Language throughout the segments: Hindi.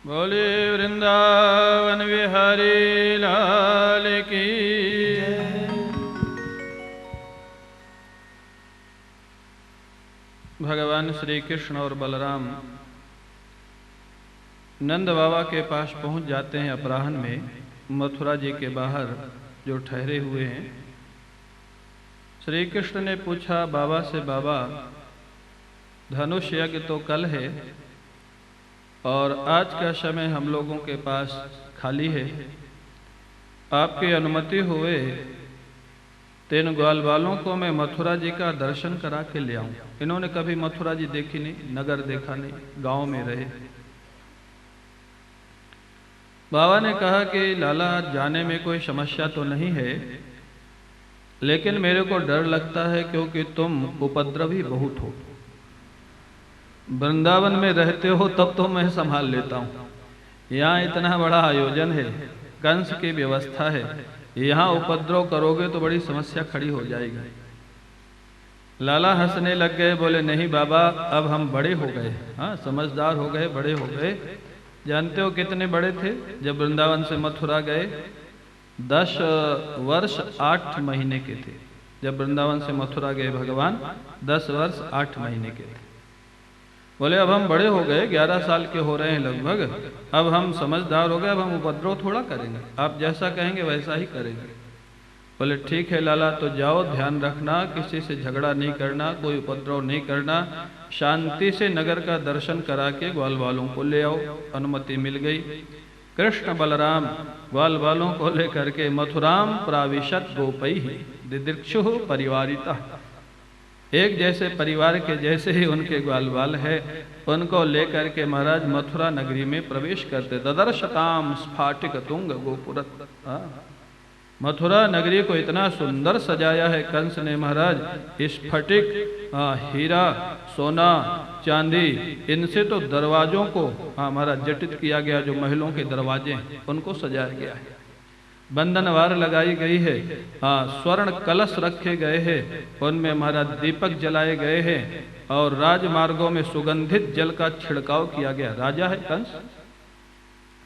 बोले वृंदावन बिहारी लाल की। भगवान श्री कृष्ण और बलराम नंद बाबा के पास पहुंच जाते हैं अपराह्न में, मथुरा जी के बाहर जो ठहरे हुए हैं। श्री कृष्ण ने पूछा बाबा से, बाबा धनुष यज्ञ तो कल है और आज का समय हम लोगों के पास खाली है, आपकी अनुमति हुए 3 ग्वाल बालों को मैं मथुरा जी का दर्शन करा के ले आऊं। इन्होंने कभी मथुरा जी देखी नहीं, नगर देखा नहीं, गांव में रहे। बाबा ने कहा कि लाला जाने में कोई समस्या तो नहीं है, लेकिन मेरे को डर लगता है क्योंकि तुम उपद्रवी बहुत हो। वृंदावन में रहते हो तब तो मैं संभाल लेता हूँ, यहाँ इतना बड़ा आयोजन है, कंस की व्यवस्था है, यहाँ उपद्रव करोगे तो बड़ी समस्या खड़ी हो जाएगी। लाला हंसने लग गए, बोले नहीं बाबा अब हम बड़े हो गए, हाँ समझदार हो गए, बड़े हो गए। जानते हो कितने बड़े थे जब वृंदावन से मथुरा गए? 10 वर्ष 8 महीने के थे जब वृंदावन से मथुरा गए भगवान, 10 वर्ष 8 महीने के थे। बोले अब हम बड़े हो गए, 11 साल के हो रहे हैं लगभग, अब हम समझदार हो गए, अब हम उपद्रव थोड़ा करेंगे, आप जैसा कहेंगे वैसा ही करेंगे। बोले ठीक है लाला, तो जाओ, ध्यान रखना किसी से झगड़ा नहीं करना, कोई उपद्रव नहीं करना, शांति से नगर का दर्शन करा के ग्वाल बालों को ले आओ। अनुमति मिल गई। कृष्ण बलराम ग्वाल बालों को लेकर के मथुराम प्राविशत गोपई दिदृक्षु परिवारिता, एक जैसे परिवार के जैसे ही उनके ग्वाल बाल है, उनको लेकर के महाराज मथुरा नगरी में प्रवेश करते। ददर्शताम स्फाटिक तुंग गोपुरत, मथुरा नगरी को इतना सुंदर सजाया है कंस ने महाराज, स्फटिक, हीरा, सोना, चांदी, इनसे तो दरवाजों को महाराज जटित किया गया, जो महलों के दरवाजे हैं उनको सजाया गया है। बंधनवार लगाई गई है, स्वर्ण कलश रखे गए हैं, उनमें महाराज दीपक जलाए गए हैं और राजमार्गों में सुगंधित जल का छिड़काव किया गया। राजा है कंस,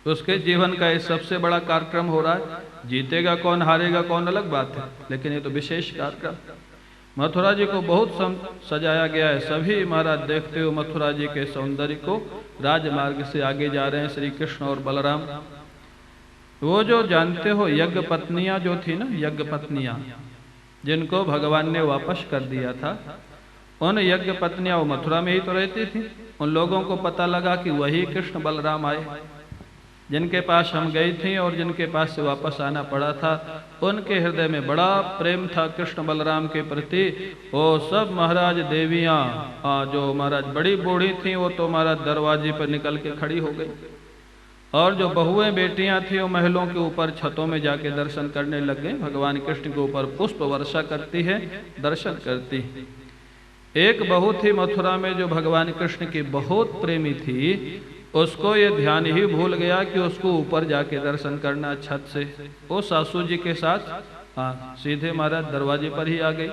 उसके जीवन का ये सबसे बड़ा कार्यक्रम हो रहा है। जीतेगा कौन हारेगा कौन अलग बात है, लेकिन ये तो विशेष कार्यक्रम। मथुरा जी को बहुत सजाया गया है। सभी महाराज देखते हुए मथुरा जी के सौंदर्य को राजमार्ग से आगे जा रहे हैं श्री कृष्ण और बलराम। वो जो जानते हो यज्ञ पत्नियां जो थी ना, यज्ञ पत्नियां जिनको भगवान ने वापस कर दिया था, उन यज्ञ पत्नियां वो मथुरा में ही तो रहती थी। उन लोगों को पता लगा कि वही कृष्ण बलराम आए जिनके पास हम गई थी और जिनके पास से वापस आना पड़ा था। उनके हृदय में बड़ा प्रेम था कृष्ण बलराम के प्रति। वो सब महाराज देवियां जो महाराज बड़ी बूढ़ी थी, वो तो महाराज दरवाजे पर निकल के खड़ी हो गई, और जो बहुएं बेटियां थी वो महलों के ऊपर छतों में जाके दर्शन करने लग गई। भगवान कृष्ण के ऊपर पुष्प वर्षा करती है, दर्शन करती। एक बहू थी मथुरा में जो भगवान कृष्ण की बहुत प्रेमी थी, उसको ये ध्यान ही भूल गया कि उसको ऊपर जाके दर्शन करना छत से। वो सासू जी के साथ सीधे महाराज दरवाजे पर ही आ गई।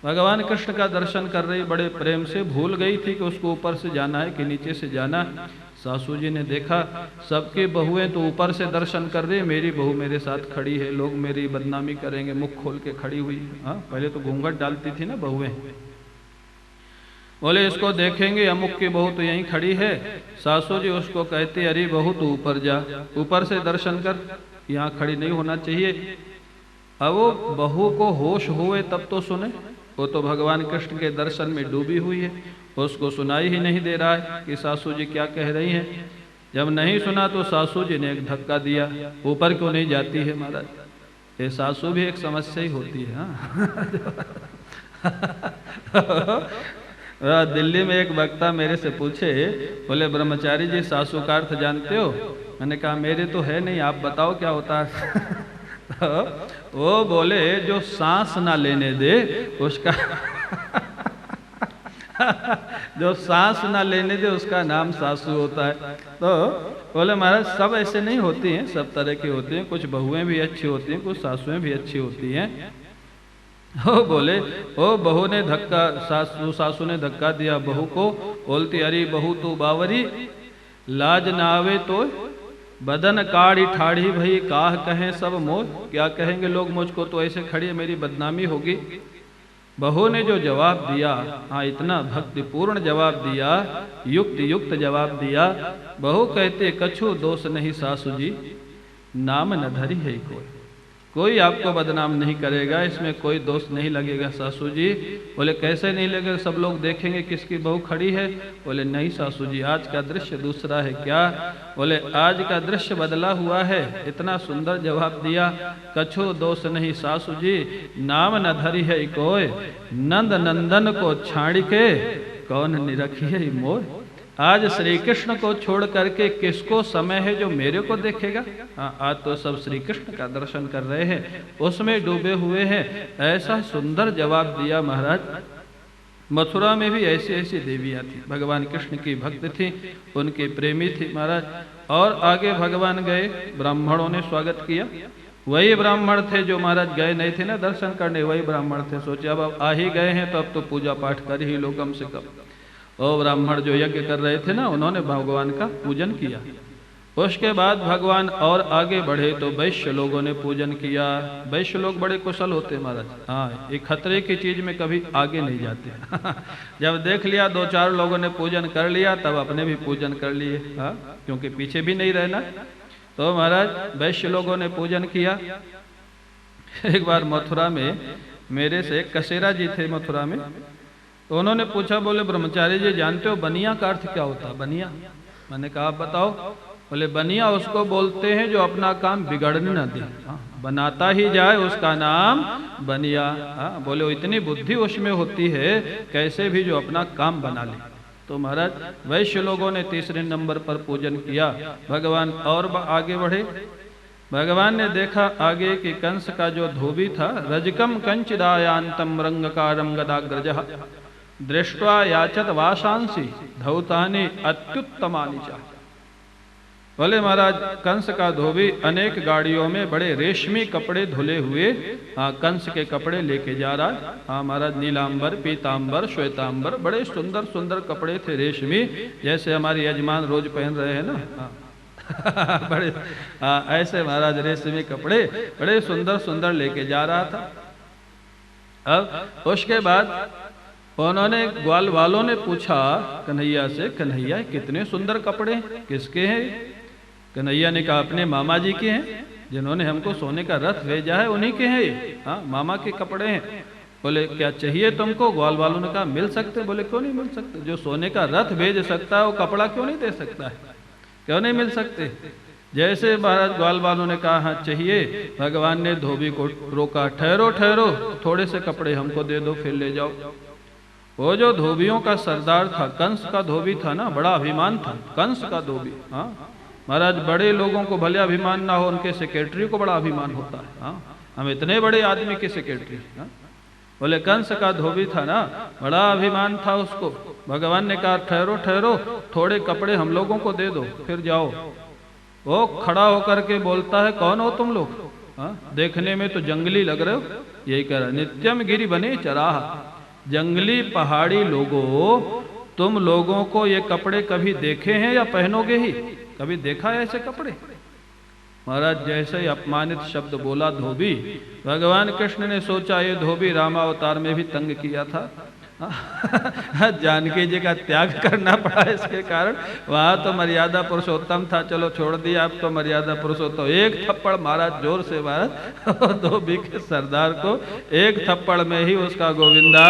भगवान कृष्ण का दर्शन कर रही, बड़े प्रेम से, भूल गई थी कि उसको ऊपर से जाना है कि नीचे से जाना। सासू जी ने देखा सबकी बहुएं तो ऊपर से दर्शन कर रही, मेरी बहू मेरे साथ खड़ी है, लोग मेरी बदनामी करेंगे, मुख खोल के खड़ी हुई। पहले तो घूंघट डालती थी ना बहुएं। बोले इसको देखेंगे, अमुक की बहू तो यहीं खड़ी है। सासू जी उसको कहती, अरे बहू तू ऊपर जा, ऊपर से दर्शन कर, यहाँ खड़ी नहीं होना चाहिए। अब वो बहू को होश हुए तब तो सुने, वो तो भगवान कृष्ण के दर्शन में डूबी हुई है, उसको सुनाई ही नहीं दे रहा है कि सासू जी क्या कह रही हैं। जब नहीं सुना तो सासू जी ने एक धक्का दिया, ऊपर क्यों नहीं जाती है महाराज। ये सासू भी एक समस्या ही होती है। दिल्ली में एक वक्ता मेरे से पूछे, बोले ब्रह्मचारी जी सासू का अर्थ जानते हो? मैंने कहा मेरे तो है नहीं, आप बताओ क्या होता है। तो वो बोले जो सांस ना लेने दे उसका जो सांस ना लेने दे उसका नाम सासू होता है। तो बोले महाराज सब ऐसे नहीं होती हैं, सब तरह की होती हैं, कुछ बहुएं भी अच्छी होती हैं, कुछ सासुएं भी अच्छी होती हैं। वो बोले ओ बहू ने धक्का, सासू ने धक्का दिया बहू को, बोलती अरे बहू तू बावरी, लाज नावे तो बदन काढ़ी ठाढ़ी भई काह कहें सब मोह। क्या कहेंगे लोग मुझको, तो ऐसे खड़ी है, मेरी बदनामी होगी। बहू ने जो जवाब दिया, हाँ इतना भक्तिपूर्ण जवाब दिया, युक्त युक्त जवाब दिया। बहू कहते कछु दोष नहीं सासू जी, नाम न धरी है कोई आपको बदनाम नहीं करेगा, इसमें कोई दोष नहीं लगेगा सासू जी। बोले कैसे नहीं लगेगा, सब लोग देखेंगे किसकी बहू खड़ी है। बोले नहीं सासू जी, आज का दृश्य दूसरा है। क्या? बोले आज का दृश्य बदला हुआ है। इतना सुंदर जवाब दिया, कछु दोष नहीं सासू जी, नाम न धरी है कोई, नंद नंदन को छाड़ के कौन निरखी है मोह। आज श्री कृष्ण को छोड़ करके किसको समय है जो मेरे को देखेगा। आज तो सब श्री कृष्ण का दर्शन कर रहे हैं, उसमें डूबे हुए हैं। ऐसा सुंदर जवाब दिया महाराज। मथुरा में भी ऐसी ऐसी देवियां थी, भगवान कृष्ण की भक्त थी, उनकी प्रेमी थी महाराज। और आगे भगवान गए, ब्राह्मणों ने स्वागत किया। वही ब्राह्मण थे जो महाराज गए नहीं थे ना दर्शन करने, वही ब्राह्मण थे। सोचे अब आ ही गए हैं तो अब तो पूजा पाठ कर ही लो कम से कम। और ब्राह्मण जो यज्ञ कर रहे थे ना, उन्होंने भगवान का पूजन किया। उसके बाद भगवान और आगे बढ़े तो वैश्य लोगों ने पूजन किया। वैश्य लोग बड़े कुशल होते महाराज। हाँ, ये खतरे की चीज में कभी आगे नहीं जाते। जब देख लिया दो चार लोगों ने पूजन कर लिया, तब अपने भी पूजन कर लिए। हाँ, क्योंकि पीछे भी नहीं रहना। तो महाराज वैश्य लोगों ने पूजन किया। एक बार मथुरा में मेरे से कसेरा जी थे मथुरा में, तो उन्होंने पूछा, बोले ब्रह्मचारी जी जानते हो बनिया का अर्थ क्या होता है? बनिया, मैंने कहा आप बताओ। बोले बनिया उसको बोलते हैं जो अपना काम बिगड़ने न दे, बनाता ही जाए उसका नाम बनिया। बोले इतनी बुद्धि उसमें होती है, कैसे भी जो अपना काम बना ले। तो महाराज वैश्य लोगों ने तीसरे नंबर पर पूजन किया। भगवान और आगे बढ़े। भगवान ने देखा आगे कि कंस का जो धोबी था, रजकम कंचिदायांतम रंगकारम गदाग्रजः दृष्ट्वा याचत वाशांसी धौतानि अत्युत्तमानि च। बोले महाराज कंस का धोबी अनेक गाड़ियों में बड़े रेशमी कपड़े धुले हुए कंस के कपड़े लेके जा रहा है। हाँ महाराज, नीलांबर, पीतांबर, श्वेतांबर, बड़े सुंदर सुंदर कपड़े थे रेशमी, जैसे हमारे यजमान रोज पहन रहे हैं ना। बड़े ऐसे महाराज रेशमी कपड़े बड़े सुंदर सुंदर लेके जा रहा था। अब उसके बाद उन्होंने ग्वाल वालों ने पूछा कन्हैया से, कन्हैया कितने सुंदर कपड़े किसके हैं? कन्हैया ने कहा अपने मामा जी के हैं, जिन्होंने हमको सोने का रथ भेजा है उन्हीं के हैं। हाँ, मामा के कपड़े हैं। बोले क्या चाहिए तुमको? ग्वाल वालों ने कहा मिल सकते। बोले क्यों नहीं मिल सकते? जो सोने का रथ भेज सकता है वो कपड़ा क्यों नहीं दे सकता है? क्यों नहीं मिल सकते? जैसे महाराज ग्वाल वालों ने कहा हाँ चाहिए, भगवान ने धोबी को रोका, ठहरो ठहरो, थोड़े से कपड़े हमको दे दो फिर ले जाओ। वो जो धोबियों का सरदार था, कंस का धोबी था ना, बड़ा अभिमान था कंस का धोबी। हाँ महाराज, बड़े लोगों को भले अभिमान ना हो, उनके सेक्रेटरी को बड़ा अभिमान होता है। हाँ, हम इतने बड़े आदमी के सेक्रेटरी। हाँ? बोले कंस का धोबी था ना, बड़ा अभिमान था उसको। भगवान ने कहा ठहरो ठहरो, थोड़े कपड़े हम लोगों को दे दो फिर जाओ। वो खड़ा होकर के बोलता है कौन हो तुम लोग? हाँ, देखने में तो जंगली लग रहे हो। यही कह रहा, नित्यम गिरी बने चराह, जंगली पहाड़ी लोगों, तुम लोगों को ये कपड़े कभी देखे हैं या पहनोगे ही? कभी देखा है ऐसे कपड़े? महाराज जैसे ही अपमानित शब्द बोला धोबी, भगवान कृष्ण ने सोचा ये धोबी रामावतार में भी तंग किया था। जानकी जी का त्याग करना पड़ा इसके कारण। वहां तो मर्यादा पुरुषोत्तम था, चलो छोड़ दिया, अब तो मर्यादा पुरुषोत्तम। एक थप्पड़ मारा जोर से महाराज धोबी के सरदार को, एक थप्पड़ में ही उसका गोविंदा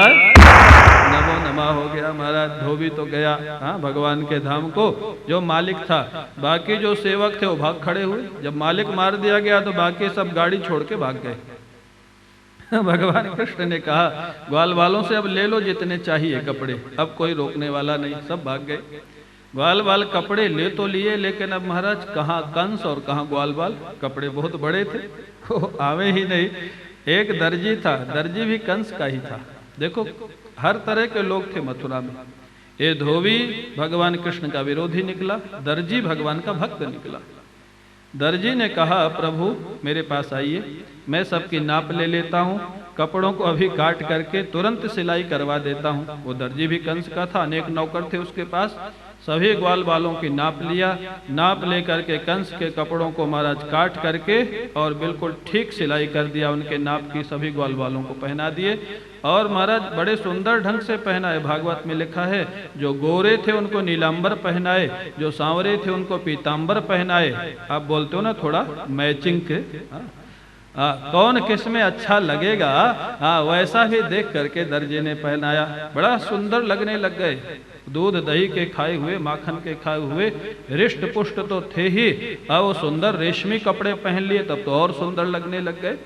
नमो नमः हो गया। महाराज धोबी तो गया हाँ भगवान के धाम को, जो मालिक था। बाकी जो सेवक थे वो भाग खड़े हुए। जब मालिक मार दिया गया तो बाकी सब गाड़ी छोड़ के भाग गए। भगवान कृष्ण ने कहा ग्वाल वालों से अब ले लो जितने चाहिए कपड़े, अब कोई रोकने वाला नहीं, सब भाग गए। ग्वाल वाल कपड़े ले तो लिए, लेकिन अब महाराज कहाँ कंस और कहाँ ग्वाल वाल, कपड़े बहुत बड़े थे, वो आवे ही नहीं। एक दर्जी था, दर्जी भी कंस का ही था। देखो हर तरह के लोग थे मथुरा में। ये धोबी भगवान कृष्ण का विरोधी निकला, दर्जी भगवान का भक्त निकला। दर्जी ने कहा प्रभु मेरे पास आइए, मैं सबकी नाप ले लेता हूँ, कपड़ों को अभी काट करके तुरंत सिलाई करवा देता हूँ। वो दर्जी भी कंस का था, अनेक नौकर थे उसके पास। सभी ग्वाल बालों की नाप लिया। नाप लेकर के कंस के कपड़ों को महाराज काट करके और बिल्कुल ठीक सिलाई कर दिया, उनके नाप की सभी ग्वाल बालों को पहना दिए और महाराज बड़े सुंदर ढंग से पहनाए। भागवत में लिखा है जो गोरे थे उनको नीलांबर पहनाए, जो सांवरे थे उनको पीतांबर पहनाए। आप बोलते हो ना थोड़ा मैचिंग के, कौन किस में अच्छा लगेगा, वैसा ही देख करके दर्जे ने पहनाया। बड़ा सुंदर लगने लग गए। दूध दही के खाए हुए, माखन के खाए हुए, रिष्ट पुष्ट तो थे ही, वो सुंदर रेशमी कपड़े पहन लिए तब तो और सुंदर लगने लग गए।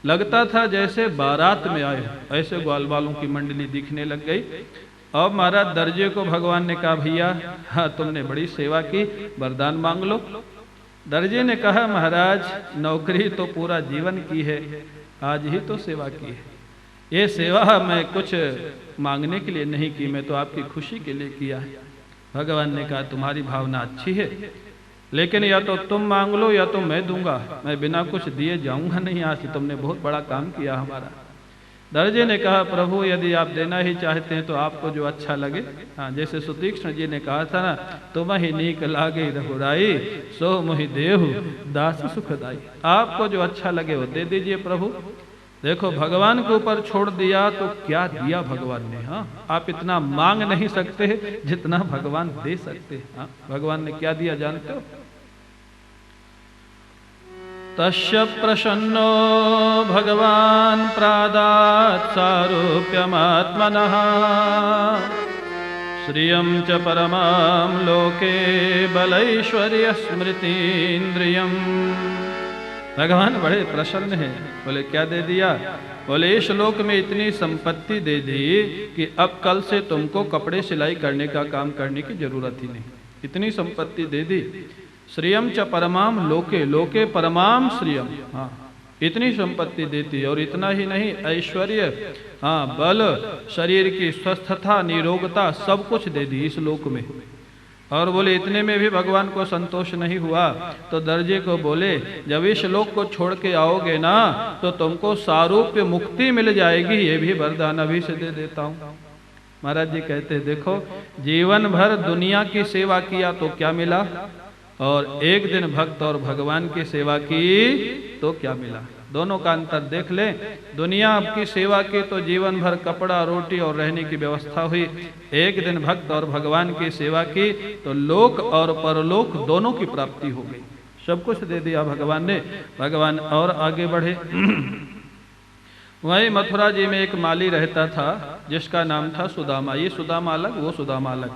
लगता था जैसे बारात में आए, ऐसे ग्वाल बालों की मंडली दिखने लग गई। अब महाराज दर्जे को भगवान ने कहा भैया तुमने बड़ी सेवा की, वरदान मांग लो। दर्जे ने कहा महाराज नौकरी तो पूरा जीवन की है, आज ही तो सेवा की है। ये सेवा मैं कुछ मांगने के लिए नहीं की, मैं तो आपकी खुशी के लिए किया है। भगवान ने कहा तुम्हारी भावना अच्छी है, लेकिन या तो तुम मांग लो या तो मैं दूंगा, मैं बिना कुछ दिए जाऊंगा नहीं। आज तुमने बहुत बड़ा काम किया हमारा। दर्जे ने कहा प्रभु यदि आप देना ही चाहते हैं तो आपको जो अच्छा लगे। हाँ, जैसे सुतीक्ष्ण जी ने कहा था ना, तुम ही नीक लागे रघुराई, सो मोहि देहु दास सुखदाई। आपको जो अच्छा लगे वो दे दीजिए प्रभु। देखो भगवान के ऊपर छोड़ दिया तो क्या दिया भगवान ने। हाँ, आप इतना मांग नहीं सकते जितना भगवान दे सकते। हाँ, भगवान ने क्या दिया जानते हो? तस्य प्रसन्नो भगवान प्रादात् सारूप्यमात्मनः, श्रियं च परमां लोके बलैश्वर्य स्मृतीन्द्रियम्। भगवान बड़े प्रसन्न हैं। बोले क्या दे दिया? बोले इस लोक में इतनी संपत्ति दे दी कि अब कल से तुमको कपड़े सिलाई करने का काम करने की जरूरत ही नहीं। इतनी संपत्ति दे दी। श्रियम च परमाम लोके, लोके परमाम श्रियम। हाँ, इतनी संपत्ति देती। और इतना ही नहीं, ऐश्वर्य, हाँ, बल, शरीर की स्वस्थता, निरोगता, सब कुछ दे दी इस लोक में। और बोले इतने में भी भगवान को संतोष नहीं हुआ तो दर्जे को बोले जब इस लोक को छोड़ के आओगे ना तो तुमको सारूप्य मुक्ति मिल जाएगी, ये भी वरदान अभी से दे देता हूँ। महाराज जी कहते देखो जीवन भर दुनिया की सेवा किया तो क्या मिला, और एक दिन भक्त और भगवान की सेवा की तो क्या मिला। दोनों का अंतर देख ले। दुनिया आपकी सेवा की तो जीवन भर कपड़ा, रोटी और रहने की व्यवस्था हुई। एक दिन भक्त और भगवान की सेवा की तो लोक और परलोक दोनों की प्राप्ति हो गई। सब कुछ दे दिया भगवान ने। भगवान और आगे बढ़े। वहीं मथुरा जी में एक माली रहता था जिसका नाम था सुदामा। ये सुदामा अलग, वो सुदामा अलग।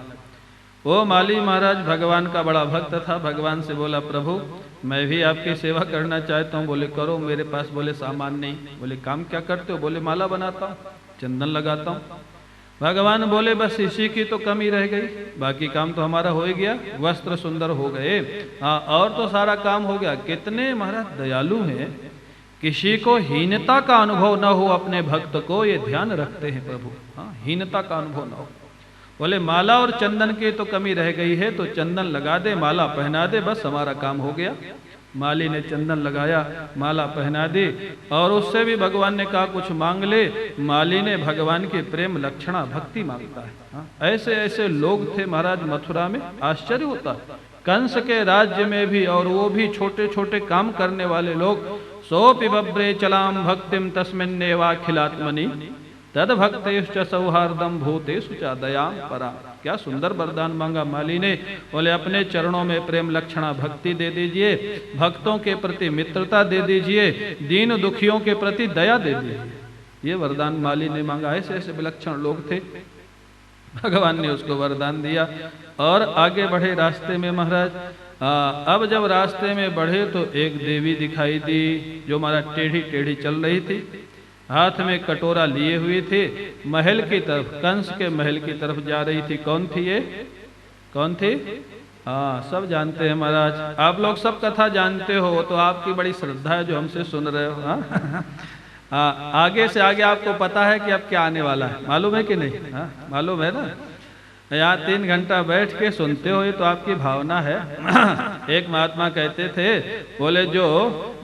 वो माली महाराज भगवान का बड़ा भक्त था। भगवान से बोला प्रभु मैं भी आपकी सेवा करना चाहता हूँ। बोले करो, मेरे पास बोले सामान नहीं। बोले काम क्या करते हो? बोले माला बनाता हूँ, चंदन लगाता हूँ। भगवान बोले बस इसी की तो कमी रह गई, बाकी काम तो हमारा हो ही गया। वस्त्र सुंदर हो गए, हाँ, और तो सारा काम हो गया। कितने महाराज दयालु हैं, किसी को हीनता का अनुभव न हो अपने भक्त को, ये ध्यान रखते हैं प्रभु। हाँ, हीनता का अनुभव न हो। बोले माला और चंदन की तो कमी रह गई है तो चंदन लगा दे, माला पहना दे, बस हमारा काम हो गया। माली ने चंदन लगाया, माला पहना दी और उससे भी भगवान ने कहा कुछ मांग ले। माली ने भगवान की प्रेम लक्षणा भक्ति मांगता है। हाँ, ऐसे ऐसे लोग थे महाराज मथुरा में, आश्चर्य होता है। कंस के राज्य में भी, और वो भी छोटे छोटे काम करने वाले लोग। सोपि बब्रे चलाम भक्तिम तस्मिन्नेवाखिलात्मनि तद भक्तेश्च सौहार्दम भूतेषु च दयाम परा। क्या सुंदर वरदान मांगा माली ने। बोले अपने चरणों में प्रेम लक्षणा भक्ति दे दीजिए, भक्तों के प्रति मित्रता दे दीजिए, दीन दुखियों के प्रति दया दे दीजिए। ये वरदान माली ने मांगा। ऐसे ऐसे विलक्षण लोग थे। भगवान ने उसको वरदान दिया और आगे बढ़े रास्ते में महाराज। अब जब रास्ते में बढ़े तो एक देवी दिखाई दी जो महाराज टेढ़ी टेढ़ी चल रही थी, हाथ में कटोरा लिए हुई थी, महल की तरफ, कंस के महल की तरफ जा रही थी। कौन थी ये? कौन थी? हाँ, सब जानते हैं महाराज। आप लोग सब कथा जानते हो तो आपकी बड़ी श्रद्धा है जो हमसे सुन रहे हो। हाँ, आगे से आगे आपको पता है कि अब क्या आने वाला है, मालूम है कि नहीं? हाँ, मालूम है ना। यहाँ 3 घंटा बैठ के सुनते हो, ये तो आपकी भावना है। एक महात्मा कहते थे, बोले जो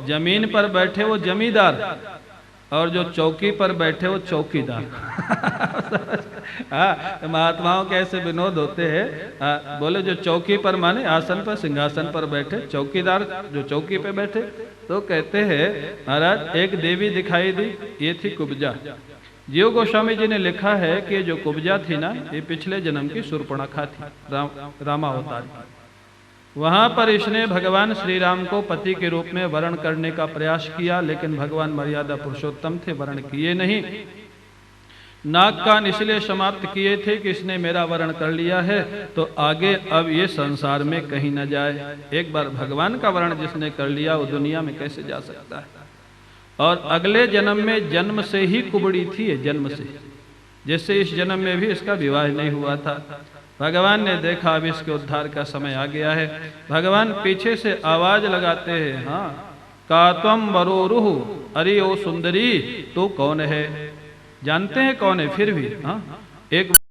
जमीन पर बैठे वो जमींदार और जो चौकी पर बैठे वो चौकीदार। हाँ, महात्माओं के ऐसे विनोद होते हैं। बोले जो चौकी पर माने आसन पर सिंहासन पर बैठे, चौकीदार जो चौकी पे बैठे, तो कहते हैं महाराज एक देवी दिखाई दी, ये थी कुब्जा। जीव गोस्वामी जी ने लिखा है कि जो कुब्जा थी ना, ये पिछले जन्म की शूर्पणखा थी, रामावतार। वहां पर इसने भगवान श्री राम को पति के रूप में वर्ण करने का प्रयास किया, लेकिन भगवान मर्यादा पुरुषोत्तम थे, वर्ण किए नहीं। नाग कान इसलिए समाप्त किए थे कि इसने मेरा वर्ण कर लिया है तो आगे अब ये संसार में कहीं न जाए। एक बार भगवान का वर्ण जिसने कर लिया वो दुनिया में कैसे जा सकता है। और अगले जन्म में जन्म से ही कुबड़ी थी, ये जन्म से, जैसे इस जन्म में भी इसका विवाह नहीं हुआ था। भगवान ने देखा अब इसके उद्धार का समय आ गया है। भगवान पीछे से आवाज लगाते हैं, हाँ, कात्वम वरोरुह, अरे ओ सुंदरी, तो कौन है? जानते हैं कौन है, फिर भी हाँ, एक